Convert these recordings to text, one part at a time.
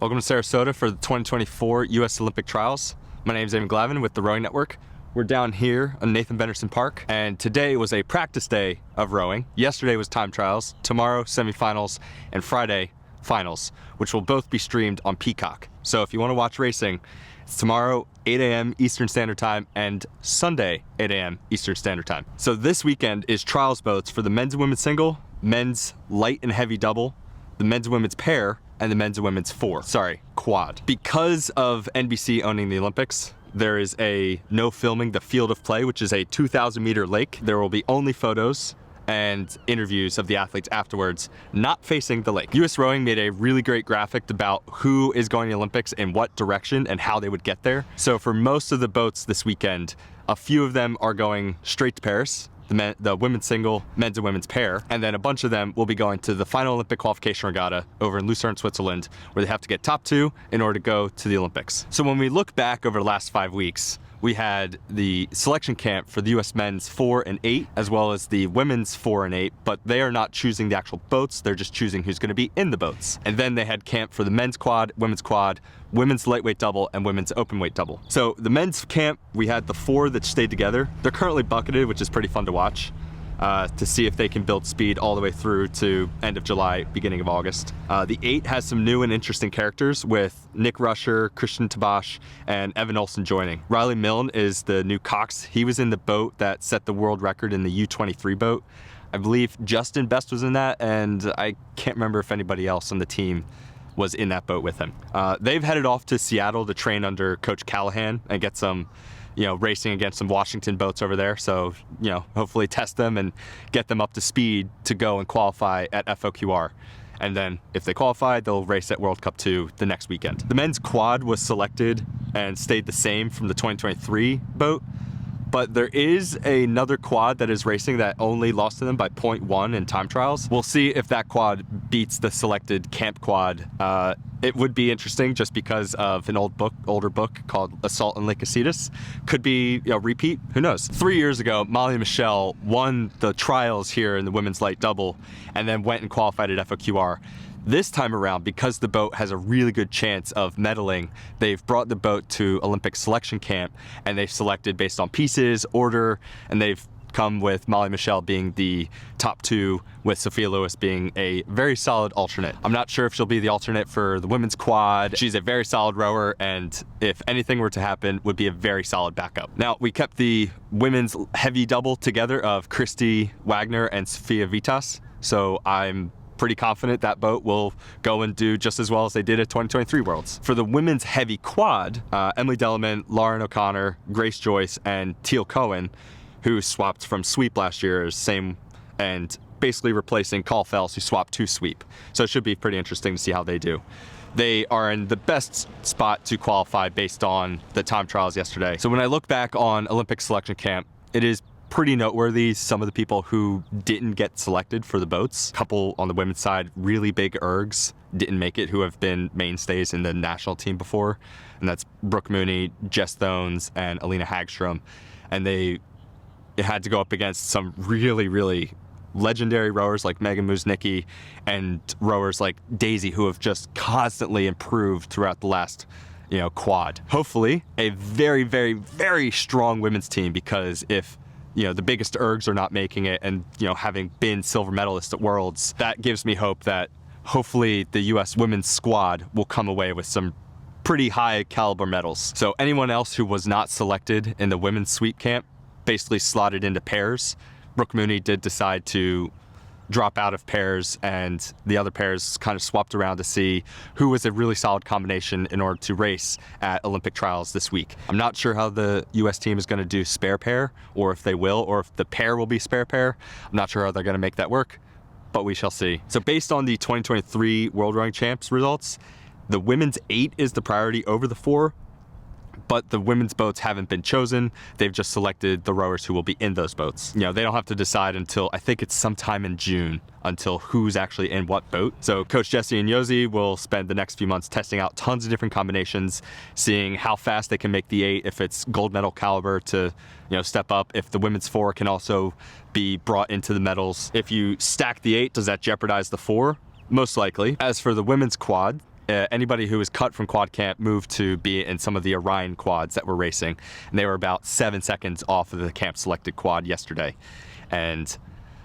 Welcome to Sarasota for the 2024 U.S. Olympic Trials. My name is Eamon Glavin with the Rowing Network. We're down here on Nathan Benderson Park, and today was a practice day of rowing. Yesterday was time trials, tomorrow semifinals, and Friday finals, which will both be streamed on Peacock. So if you want to watch racing, it's tomorrow 8 a.m. Eastern Standard Time and Sunday 8 a.m. Eastern Standard Time. So this weekend is trials boats for the men's and women's single, men's light and heavy double, the men's and women's pair, and the men's and women's quad. Because of NBC owning the Olympics, there is a no filming the field of play, which is a 2,000 meter lake. There will be only photos and interviews of the athletes afterwards, not facing the lake. US Rowing made a really great graphic about who is going to the Olympics in what direction and how they would get there. So for most of the boats this weekend, a few of them are going straight to Paris, the women's single, men's and women's pair, and then a bunch of them will be going to the final Olympic qualification regatta over in Lucerne, Switzerland, where they have to get top 2 in order to go to the Olympics. So when we look back over the last 5 weeks, we had the selection camp for the US men's 4 and 8, as well as the women's 4 and 8, but they are not choosing the actual boats, they're just choosing who's going to be in the boats. And then they had camp for the men's quad, women's lightweight double, and women's open weight double. So the men's camp, we had the 4 that stayed together. They're currently bucketed, which is pretty fun to watch, to see if they can build speed all the way through to end of July, beginning of August. The 8 has some new and interesting characters with Nick Rusher, Christian Tabash, and Evan Olsen joining. Riley Milne is the new Cox. He was in the boat that set the world record in the U23 boat. I believe Justin Best was in that, and I can't remember if anybody else on the team was in that boat with him. They've headed off to Seattle to train under Coach Callahan and get some racing against some Washington boats over there. So, hopefully test them and get them up to speed to go and qualify at FOQR. And then if they qualify, they'll race at World Cup 2 the next weekend. The men's quad was selected and stayed the same from the 2023 boat, but there is another quad that is racing that only lost to them by 0.1 in time trials. We'll see if that quad beats the selected camp quad. It would be interesting just because of an older book called Assault on Lake Casitas. Could be a repeat, who knows? 3 years ago, Molly Michelle won the trials here in the women's light double and then went and qualified at FOQR. This time around, because the boat has a really good chance of medaling, they've brought the boat to Olympic selection camp and they've selected based on pieces, order, and they've come with Molly Michelle being the top 2, with Sophia Lewis being a very solid alternate. I'm not sure if she'll be the alternate for the women's quad. She's a very solid rower, and if anything were to happen, would be a very solid backup. Now, we kept the women's heavy double together of Christy Wagner and Sophia Vitas, so I'm pretty confident that boat will go and do just as well as they did at 2023 Worlds. For the women's heavy quad, Emily Delleman, Lauren O'Connor, Grace Joyce, and Teal Cohen, who swapped from sweep last year, and basically replacing Call Fells, who swapped to sweep. So it should be pretty interesting to see how they do. They are in the best spot to qualify based on the time trials yesterday. So when I look back on Olympic selection camp, it is pretty noteworthy some of the people who didn't get selected for the boats. A couple on the women's side, really big ergs, didn't make it, who have been mainstays in the national team before. And that's Brooke Mooney, Jess Thones, and Alina Hagstrom. And they had to go up against some really, really legendary rowers like Megan Musnicki and rowers like Daisy, who have just constantly improved throughout the last quad. Hopefully a very, very, very strong women's team, because if the biggest ergs are not making it, and having been silver medalists at Worlds, that gives me hope that hopefully the US women's squad will come away with some pretty high caliber medals. So anyone else who was not selected in the women's sweep camp basically slotted into pairs. Brooke Mooney did decide to drop out of pairs, and the other pairs kind of swapped around to see who was a really solid combination in order to race at Olympic trials this week. I'm not sure how the US team is going to do spare pair, or if they will, or if the pair will be spare pair. I'm not sure how they're going to make that work, but we shall see. So based on the 2023 World Rowing Champs results, the women's 8 is the priority over the 4, but the women's boats haven't been chosen. They've just selected the rowers who will be in those boats. They don't have to decide until, I think it's sometime in June, until who's actually in what boat. So Coach Jesse and Yosi will spend the next few months testing out tons of different combinations, seeing how fast they can make the 8, if it's gold medal caliber to step up, if the women's 4 can also be brought into the medals. If you stack the 8, does that jeopardize the 4? Most likely. As for the women's quad, anybody who was cut from quad camp moved to be in some of the Orion quads that were racing, and they were about 7 seconds off of the camp selected quad yesterday. And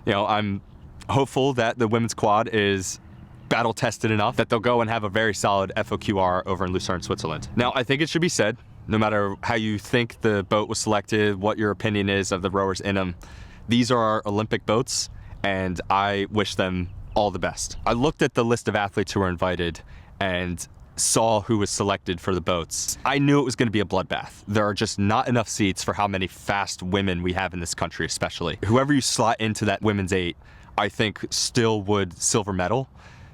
I'm hopeful that the women's quad is battle tested enough that they'll go and have a very solid FOQR over in Lucerne, Switzerland. Now, I think it should be said, no matter how you think the boat was selected, what your opinion is of the rowers in them, these are our Olympic boats, and I wish them all the best. I looked at the list of athletes who were invited and saw who was selected for the boats. I knew it was going to be a bloodbath. There are just not enough seats for how many fast women we have in this country, especially. Whoever you slot into that women's 8, I think still would silver medal.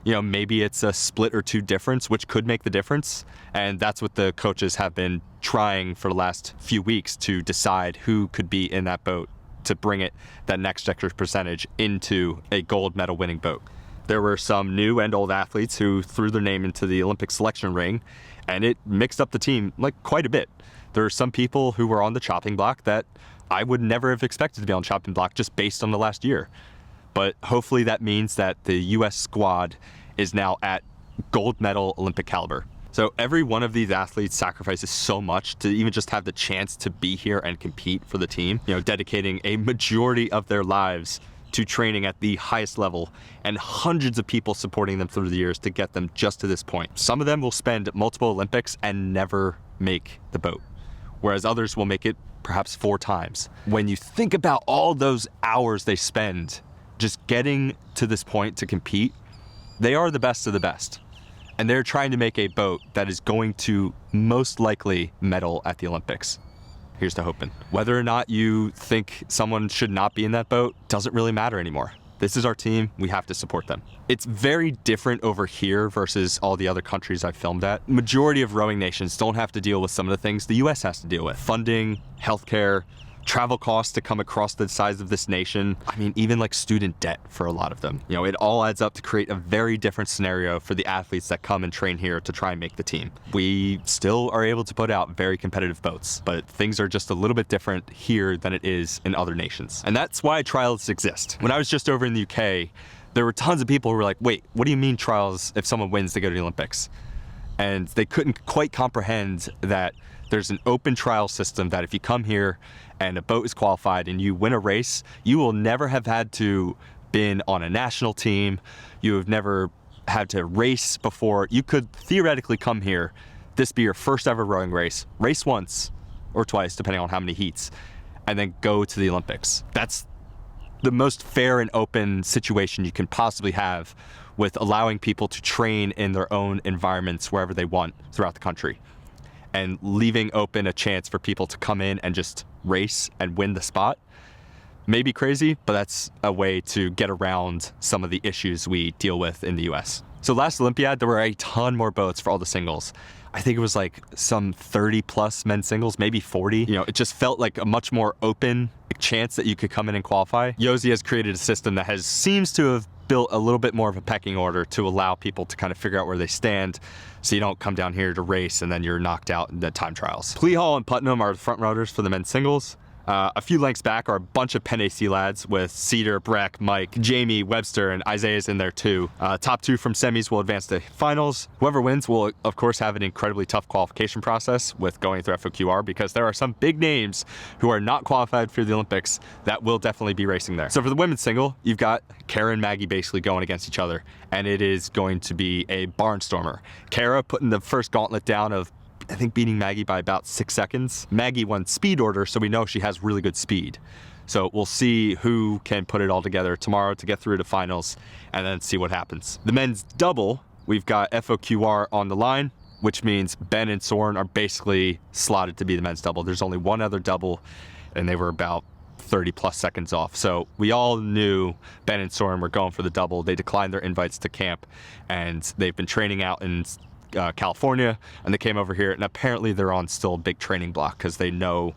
Maybe it's a split or 2 difference, which could make the difference. And that's what the coaches have been trying for the last few weeks to decide who could be in that boat to bring it that next extra percentage into a gold medal winning boat. There were some new and old athletes who threw their name into the Olympic selection ring, and it mixed up the team quite a bit. There are some people who were on the chopping block that I would never have expected to be on the chopping block just based on the last year. But hopefully that means that the US squad is now at gold medal Olympic caliber. So every one of these athletes sacrifices so much to even just have the chance to be here and compete for the team, dedicating a majority of their lives to training at the highest level, and hundreds of people supporting them through the years to get them just to this point. Some of them will spend multiple Olympics and never make the boat, whereas others will make it perhaps 4 times. When you think about all those hours they spend just getting to this point to compete, they are the best of the best. And they're trying to make a boat that is going to most likely medal at the Olympics. Here's to hoping. Whether or not you think someone should not be in that boat doesn't really matter anymore. This is our team, we have to support them. It's very different over here versus all the other countries I've filmed at. Majority of rowing nations don't have to deal with some of the things the US has to deal with. Funding, healthcare, travel costs to come across the size of this nation. I mean, even student debt for a lot of them. It all adds up to create a very different scenario for the athletes that come and train here to try and make the team. We still are able to put out very competitive boats, but things are just a little bit different here than it is in other nations. And that's why trials exist. When I was just over in the UK, there were tons of people who were like, wait, what do you mean trials if someone wins they go to the Olympics? And they couldn't quite comprehend that there's an open trial system that if you come here and a boat is qualified and you win a race, you will never have had to been on a national team. You have never had to race before. You could theoretically come here, this be your first ever rowing race once or twice, depending on how many heats, and then go to the Olympics. That's the most fair and open situation you can possibly have, with allowing people to train in their own environments wherever they want throughout the country, and leaving open a chance for people to come in and just race and win the spot. May be crazy, but that's a way to get around some of the issues we deal with in the US. So last Olympiad, there were a ton more boats for all the singles. I think it was some 30 plus men's singles, maybe 40. It just felt like a much more open chance that you could come in and qualify. Yosi has created a system that seems to have built a little bit more of a pecking order to allow people to kind of figure out where they stand, so you don't come down here to race and then you're knocked out in the time trials. Plea Hall and Putnam are the front runners for the men's singles. A few lengths back are a bunch of Penn AC lads with Cedar, Breck, Mike, Jamie, Webster, and Isaiah's in there too. Top 2 from semis will advance to finals. Whoever wins will, of course, have an incredibly tough qualification process with going through FOQR, because there are some big names who are not qualified for the Olympics that will definitely be racing there. So for the women's single, you've got Kara and Maggie basically going against each other, and it is going to be a barnstormer. Kara putting the first gauntlet down of, I think, beating Maggie by about 6 seconds. Maggie won speed order, so we know she has really good speed. So we'll see who can put it all together tomorrow to get through to finals, and then see what happens. The men's double, we've got FOQR on the line, which means Ben and Soren are basically slotted to be the men's double. There's only one other double, and they were about 30 plus seconds off. So we all knew Ben and Soren were going for the double. They declined their invites to camp, and they've been training out in California, and they came over here, and apparently they're on still a big training block because they know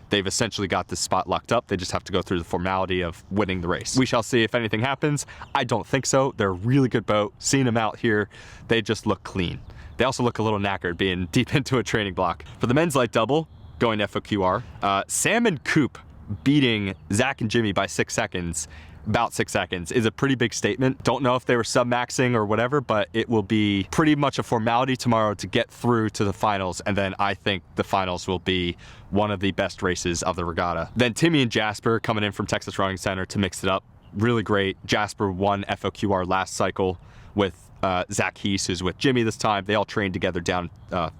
they've essentially got this spot locked up. They just have to go through the formality of winning the race. We shall see if anything happens. I don't think so. They're a really good boat. Seeing them out here, they just look clean. They also look a little knackered being deep into a training block. For the men's light double, going to FOQR, Sam and Coop beating Zach and Jimmy by 6 seconds about 6 seconds is a pretty big statement. Don't know if they were sub-maxing or whatever, but it will be pretty much a formality tomorrow to get through to the finals, and then I think the finals will be one of the best races of the regatta. Then Timmy and Jasper coming in from Texas Rowing Center to mix it up. Really great. Jasper won FOQR last cycle with Zach Heese, who's with Jimmy this time. They all trained together down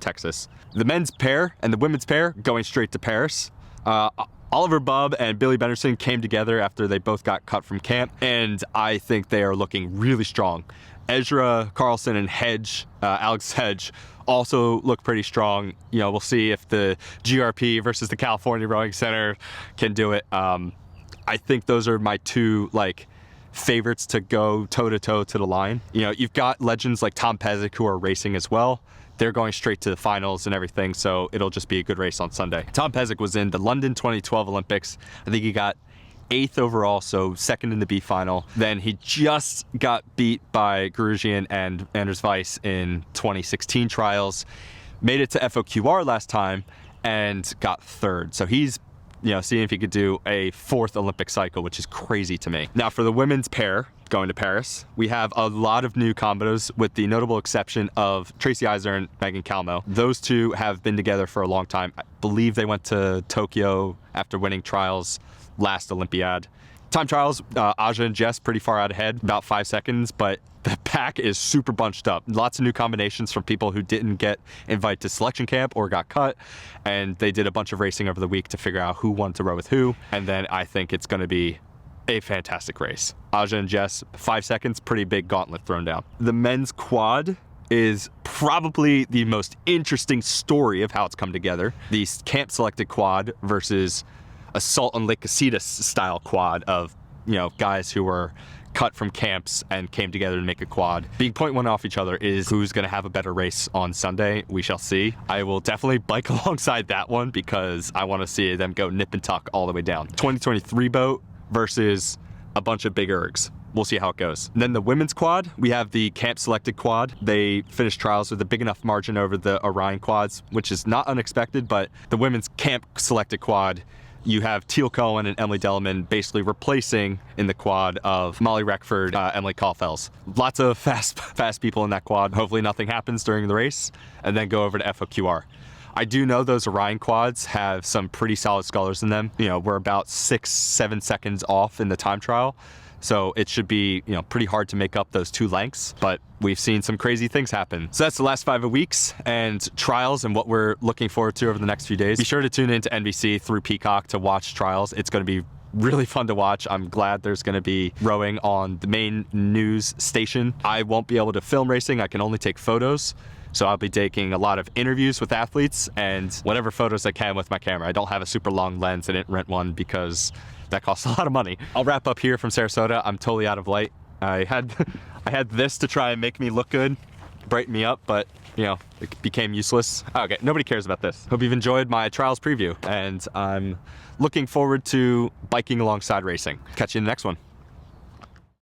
Texas. The men's pair and the women's pair going straight to Paris. Oliver Bubb and Billy Benderson came together after they both got cut from camp, and I think they are looking really strong. Ezra Carlson and Hedge, Alex Hedge, also look pretty strong. You know, we'll see if the GRP versus the California Rowing Center can do it. I think those are my two favorites to go toe-to-toe to the line. You know, you've got legends like Tom Pezic who are racing as well. They're going straight to the finals and everything, so it'll just be a good race on Sunday. Tom Pezic was in the London 2012 Olympics. I think he got 8th overall, so 2nd in the B final. Then he just got beat by Garuzian and Anders Weiss in 2016 trials. Made it to FOQR last time and got 3rd. So he's seeing if he could do a 4th Olympic cycle, which is crazy to me. Now for the women's pair going to Paris, we have a lot of new combos with the notable exception of Tracy Iser and Megan Calmo. Those two have been together for a long time. I believe they went to Tokyo after winning trials last Olympiad. Time trials, Aja and Jess pretty far out ahead, about 5 seconds, but the pack is super bunched up. Lots of new combinations from people who didn't get invited to selection camp or got cut, and they did a bunch of racing over the week to figure out who wanted to row with who, and then I think it's going to be a fantastic race. Aja and Jess, 5 seconds, pretty big gauntlet thrown down. The men's quad is probably the most interesting story of how it's come together. The camp selected quad versus Assault on Lake Casitas style quad of, guys who were cut from camps and came together to make a quad. Being 0.1 off each other is who's going to have a better race on Sunday. We shall see. I will definitely bike alongside that one because I want to see them go nip and tuck all the way down. 2023 boat versus a bunch of big ergs. We'll see how it goes. And then the women's quad, we have the camp selected quad. They finished trials with a big enough margin over the Orion quads, which is not unexpected, but the women's camp selected quad, you have Teal Cohen and Emily Delman basically replacing in the quad of Molly Reckford, Emily Caulfels. Lots of fast people in that quad. Hopefully nothing happens during the race, and then go over to FOQR. I do know those Orion quads have some pretty solid scullers in them. We're about 6-7 seconds off in the time trial. So it should be, pretty hard to make up those 2 lengths, but we've seen some crazy things happen. So that's the last 5 weeks and trials and what we're looking forward to over the next few days. Be sure to tune into NBC through Peacock to watch trials. It's going to be really fun to watch. I'm glad there's going to be rowing on the main news station. I won't be able to film racing. I can only take photos. So I'll be taking a lot of interviews with athletes and whatever photos I can with my camera. I don't have a super long lens. I didn't rent one because that costs a lot of money. I'll wrap up here from Sarasota. I'm totally out of light. I had this to try and make me look good, brighten me up, but it became useless. Okay, nobody cares about this. Hope you've enjoyed my trials preview, and I'm looking forward to biking alongside racing. Catch you in the next one.